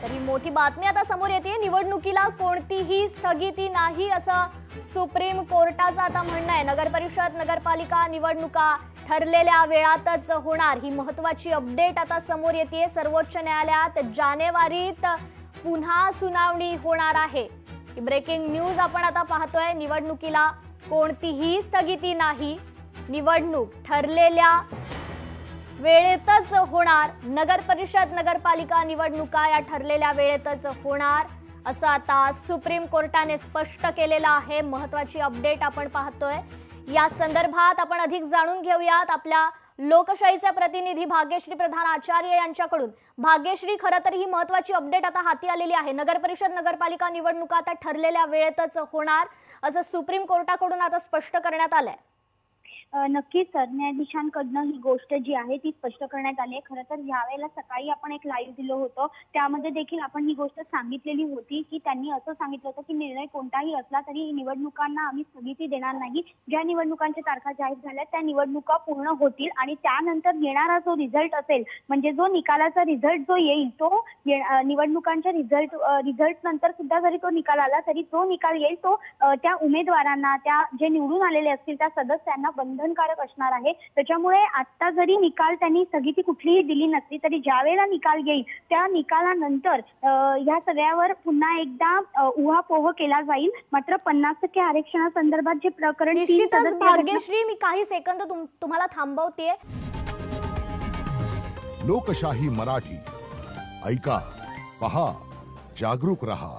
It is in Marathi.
तर ही मोठी बातमी आता समोर येते। निवडणुकीला कोणतीही स्थगिती नाही असं सुप्रीम कोर्टाचं आता म्हणणं आहे। नगरपरिषद नगरपालिका निवडणुका ठरलेल्या वेळातच होणार, ही महत्त्वाची अपडेट आता समोर येते। सर्वोच्च न्यायालयात जानेवारीत पुन्हा सुनावणी होणार आहे। ही ब्रेकिंग न्यूज आपण आता पाहतोय। निवडणुकीला कोणतीही स्थगिती नाही, निवडणूक ठरलेल्या वेळेतच होणार। नगरपरिषद नगरपालिका निवडणुका या ठरलेल्या वेळेतच होणार असं आता सुप्रीम कोर्टाने स्पष्ट केलेलं आहे। महत्त्वाची अपडेट आपण पाहतोय। या संदर्भात आपण अधिक जाणून घेऊयात आपल्या लोकशाहीचे प्रतिनिधी भाग्यश्री प्रधान आचार्य यांच्याकडून। भाग्यश्री, खरं तर ही महत्त्वाची अपडेट आता हाती आलेली आहे। नगरपरिषद नगरपालिका निवडणुका आता ठरलेल्या वेळेतच होणार असं सुप्रीम कोर्टाकडून आता स्पष्ट करण्यात आलंय। नक्कीच सरन्यायाधीशांकडून ही गोष्ट जी आहे ती स्पष्ट करण्यात आली आहे। खरं तर यावेळेला सकाळी आपण एक लाईव्ह दिलं होतं, त्यामध्ये देखील आपण ही गोष्ट सांगितलेली होती की त्यांनी असं सांगितलं होतं की निर्णय कोणताही असला तरी निवडणुकांना आम्ही स्थगिती देणार नाही। ज्या निवडणुकांच्या तारखा जाहीर झाल्या त्या निवडणुका पूर्ण होतील आणि त्यानंतर येणारा जो रिझल्ट असेल, म्हणजे जो निकालाचा रिझल्ट जो येईल तो निवडणुकांच्या रिझल्ट नंतर सुद्धा जरी तो निकाल आला तरी जो निकाल येईल तो त्या उमेदवारांना, त्या जे निवडून आलेले असतील त्या सदस्यांना बंधनकारक असणार आहे। त्याच्यामुळे आता जरी निकाल त्यांनी स्थगिती कुठलीही दिली नसली तरी ज्यावेळेला निकाल येईल त्या निकालानंतर या सगळ्यावर पुन्हा एकदा उहापोह केला जाईल। मात्र 50% आरक्षणासंदर्भात जे प्रकरण निश्चितच भाग्यश्री, मी काही सेकंद तुम्हाला थांबवतेय। लोकशाही मराठी ऐका, पहा, जागरूक रहा।